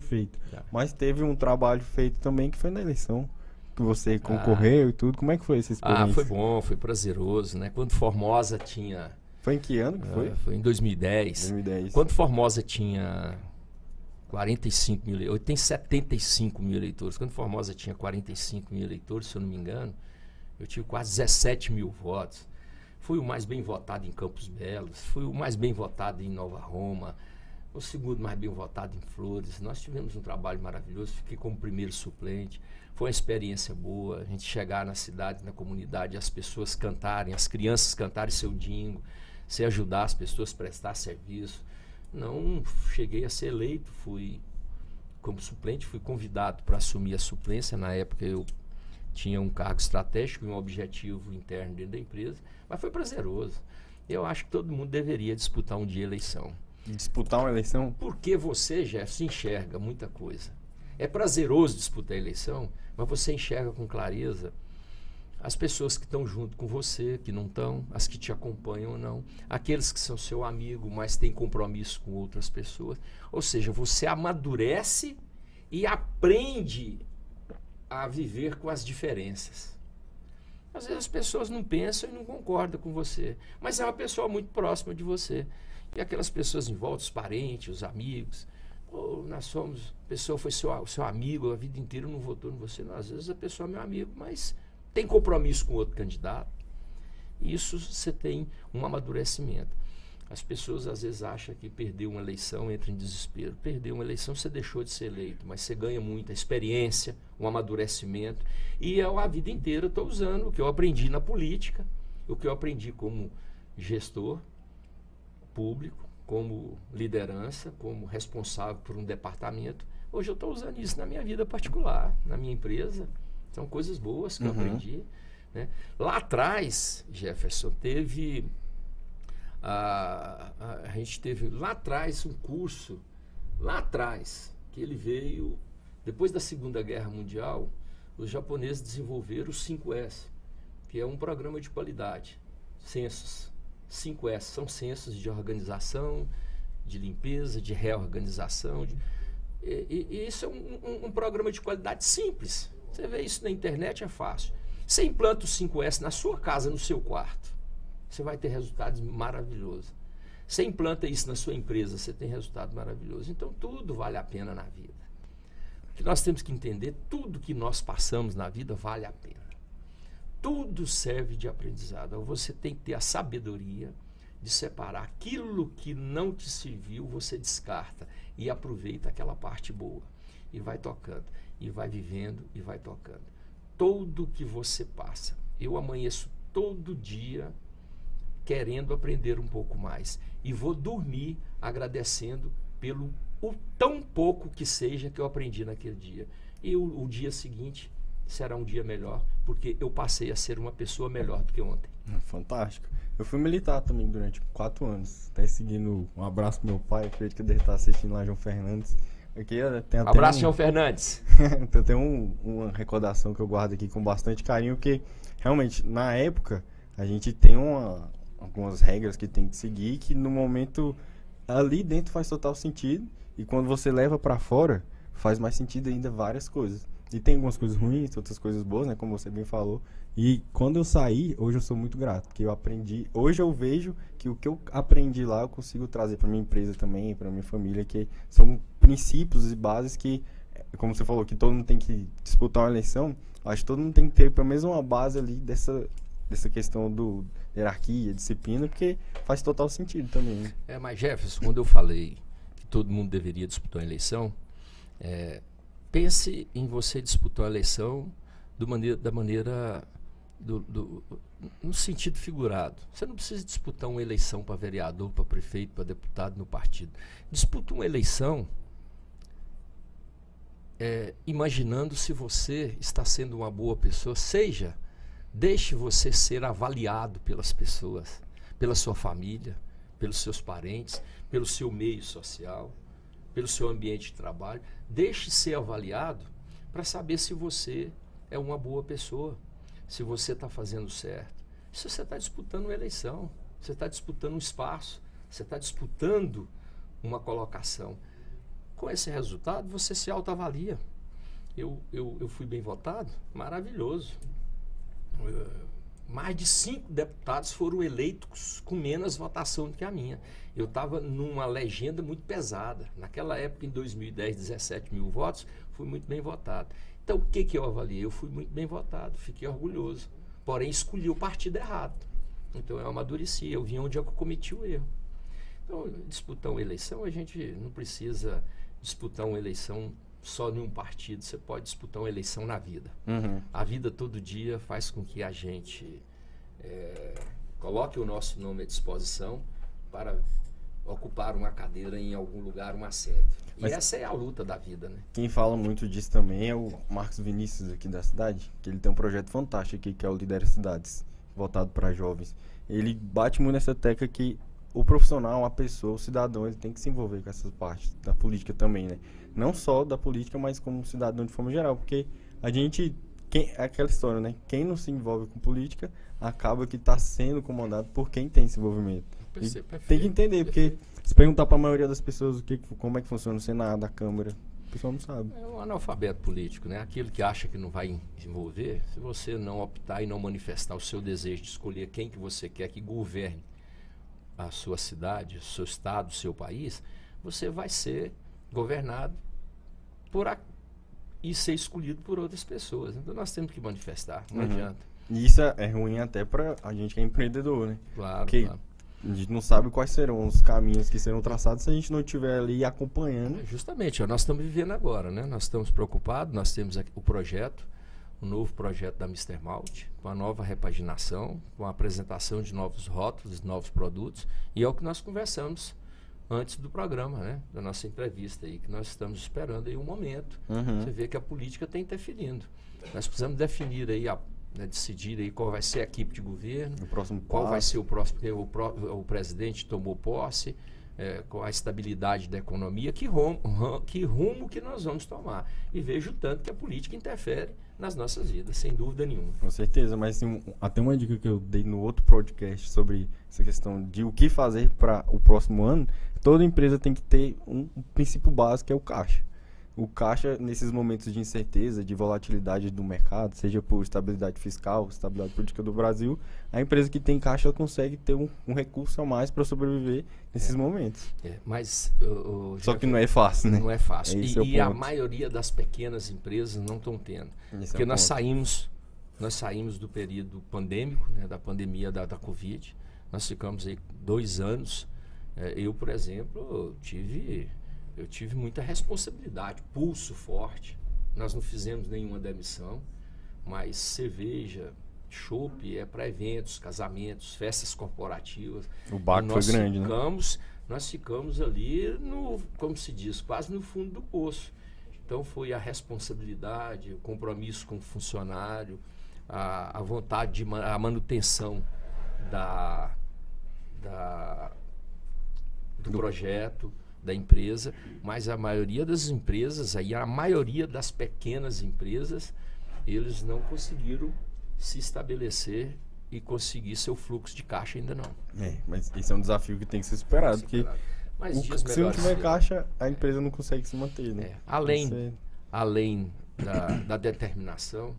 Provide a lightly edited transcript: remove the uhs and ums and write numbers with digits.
feito. Já. Mas teve um trabalho feito também que foi na eleição, que você concorreu e tudo. Como é que foi essa experiência? Foi bom, foi prazeroso, né? Quando Formosa tinha... Foi em que ano que foi? Foi em 2010. 2010. Quando Formosa tinha 45 mil, hoje tem 75 mil eleitores. Quando Formosa tinha 45 mil eleitores, se eu não me engano, eu tive quase 17 mil votos. Fui o mais bem votado em Campos Belos, fui o mais bem votado em Nova Roma, o segundo mais bem votado em Flores. Nós tivemos um trabalho maravilhoso, fiquei como primeiro suplente. Foi uma experiência boa, a gente chegar na cidade, na comunidade, as pessoas cantarem, as crianças cantarem seu dingo, você ajudar as pessoas a prestar serviço. Não cheguei a ser eleito, fui como suplente, fui convidado para assumir a suplência. Na época eu tinha um cargo estratégico e um objetivo interno dentro da empresa, mas foi prazeroso. Eu acho que todo mundo deveria disputar um dia a eleição. Disputar uma eleição? Porque você, Jefferson, enxerga muita coisa. É prazeroso disputar a eleição, mas você enxerga com clareza as pessoas que estão junto com você, que não estão, as que te acompanham ou não, aqueles que são seu amigo, mas têm compromisso com outras pessoas. Ou seja, você amadurece e aprende a viver com as diferenças. Às vezes as pessoas não pensam e não concordam com você, mas é uma pessoa muito próxima de você. E aquelas pessoas em volta, os parentes, os amigos, nós somos, a pessoa foi seu amigo a vida inteira, não votou em você. Não, às vezes a pessoa é meu amigo, mas tem compromisso com outro candidato. Isso você tem um amadurecimento. As pessoas às vezes acham que perdeu uma eleição, entra em desespero. Perdeu uma eleição, você deixou de ser eleito, mas você ganha muita experiência, um amadurecimento. E eu a vida inteira estou usando o que eu aprendi na política, o que eu aprendi como gestor público, como liderança, como responsável por um departamento. Hoje eu estou usando isso na minha vida particular, na minha empresa. São coisas boas que eu aprendi, né? Lá atrás, Jefferson, a gente teve lá atrás um curso, lá atrás, que ele veio, depois da Segunda Guerra Mundial, os japoneses desenvolveram o 5S, que é um programa de qualidade, censos. 5S são censos de organização, de limpeza, de reorganização. E isso é um programa de qualidade simples. Você vê isso na internet, é fácil. Você implanta o 5S na sua casa, no seu quarto, você vai ter resultados maravilhosos. Você implanta isso na sua empresa, você tem resultado maravilhoso. Então tudo vale a pena na vida. O que nós temos que entender, tudo que nós passamos na vida vale a pena. Tudo serve de aprendizado. Você tem que ter a sabedoria de separar aquilo que não te serviu, você descarta e aproveita aquela parte boa. E vai tocando, e vai vivendo, e vai tocando. Tudo que você passa. Eu amanheço todo dia querendo aprender um pouco mais. E vou dormir agradecendo pelo o tão pouco que seja que eu aprendi naquele dia. E o dia seguinte será um dia melhor, porque eu passei a ser uma pessoa melhor do que ontem. Fantástico. Eu fui militar também durante 4 anos. Até seguindo, um abraço pro meu pai, acredito que ele deve estar assistindo lá, João Fernandes. Aqui tem até Abraço, João Fernandes. Tem uma recordação que eu guardo aqui com bastante carinho, porque realmente, na época, a gente tem algumas regras que tem que seguir, que no momento ali dentro faz total sentido, e quando você leva pra fora, faz mais sentido ainda várias coisas. E tem algumas coisas ruins, outras coisas boas, né, como você bem falou. E quando eu saí, hoje eu sou muito grato, porque eu aprendi, hoje eu vejo que o que eu aprendi lá eu consigo trazer para minha empresa também, para minha família, que são princípios e bases que, como você falou, que todo mundo tem que disputar uma eleição. Acho que todo mundo tem que ter pelo menos uma base ali dessa questão do hierarquia, disciplina, porque faz total sentido também, né? Mas Jefferson, quando eu falei que todo mundo deveria disputar uma eleição, pense em você disputar uma eleição no sentido figurado. Você não precisa disputar uma eleição para vereador, para prefeito, para deputado no partido. Disputa uma eleição imaginando se você está sendo uma boa pessoa. Deixe você ser avaliado pelas pessoas, pela sua família, pelos seus parentes, pelo seu meio social, pelo seu ambiente de trabalho. Deixe ser avaliado para saber se você é uma boa pessoa, se você está fazendo certo. Se você está disputando uma eleição, você está disputando um espaço, você está disputando uma colocação. Com esse resultado, você se autoavalia. Eu fui bem votado? Maravilhoso. Mais de 5 deputados foram eleitos com menos votação do que a minha. Eu estava numa legenda muito pesada. Naquela época, em 2010, 17 mil votos, fui muito bem votado. Então, o que eu avaliei? Eu fui muito bem votado, fiquei orgulhoso. Porém, escolhi o partido errado. Então, eu amadureci, eu vi onde eu cometi o erro. Então, disputar uma eleição, a gente não precisa disputar uma eleição só em um partido, você pode disputar uma eleição na vida. A vida todo dia faz com que a gente coloque o nosso nome à disposição para ocupar uma cadeira em algum lugar, um assento. E essa é a luta da vida, né? Quem fala muito disso também é o Marcos Vinícius aqui da cidade, que ele tem um projeto fantástico aqui, que é o Lidera Cidades, voltado para jovens. Ele bate muito nessa tecla que o profissional, a pessoa, o cidadão, ele tem que se envolver com essas partes da política também, né? Não só da política, mas como cidadão de forma geral, porque a gente, é aquela história, né? Quem não se envolve com política, acaba que está sendo comandado por quem tem esse envolvimento. Tem que entender, porque se perguntar para a maioria das pessoas como é que funciona o Senado, a Câmara, o pessoal não sabe. É um analfabeto político, né? Aquele que acha que não vai se envolver, se você não optar e não manifestar o seu desejo de escolher quem que você quer que governe a sua cidade, o seu estado, o seu país, você vai ser governado e ser escolhido por outras pessoas. Então nós temos que manifestar, não adianta. E isso é ruim até para a gente que é empreendedor, né? Claro, porque claro. A gente não sabe quais serão os caminhos que serão traçados se a gente não estiver ali acompanhando. Justamente, nós estamos vivendo agora, né? Nós estamos preocupados, nós temos aqui o projeto, o novo projeto da Mr. Malt, com a nova repaginação, com a apresentação de novos rótulos, novos produtos, e é o que nós conversamos antes do programa, né? Da nossa entrevista aí, que nós estamos esperando aí um momento. Você vê que a política está interferindo. Nós precisamos definir aí, decidir aí qual vai ser a equipe de governo, qual vai ser o próximo, o presidente tomou posse, com a estabilidade da economia, que rumo que nós vamos tomar. E vejo tanto que a política interfere nas nossas vidas, sem dúvida nenhuma. Com certeza, mas até uma dica que eu dei no outro podcast sobre essa questão de o que fazer para o próximo ano, toda empresa tem que ter um princípio básico, que é o caixa. O caixa, nesses momentos de incerteza, de volatilidade do mercado, seja por estabilidade fiscal, estabilidade política do Brasil, a empresa que tem caixa consegue ter um recurso a mais para sobreviver nesses momentos. Mas só que não é fácil, né? Não é fácil. E a maioria das pequenas empresas não estão tendo. Porque nós saímos do período pandêmico, né, da pandemia da Covid. Nós ficamos aí 2 anos. Eu, por exemplo, eu tive muita responsabilidade, pulso forte. Nós não fizemos nenhuma demissão, mas cerveja, chopp é para eventos, casamentos, festas corporativas. O barco foi grande, né? Nós ficamos ali, como se diz, quase no fundo do poço. Então foi a responsabilidade, o compromisso com o funcionário, a vontade a manutenção do projeto, da empresa, mas a maioria das empresas, a maioria das pequenas empresas, eles não conseguiram se estabelecer e conseguir seu fluxo de caixa ainda não. Mas esse é um desafio que tem que ser superado, porque se não tiver caixa, a empresa não consegue se manter, né? Além da determinação,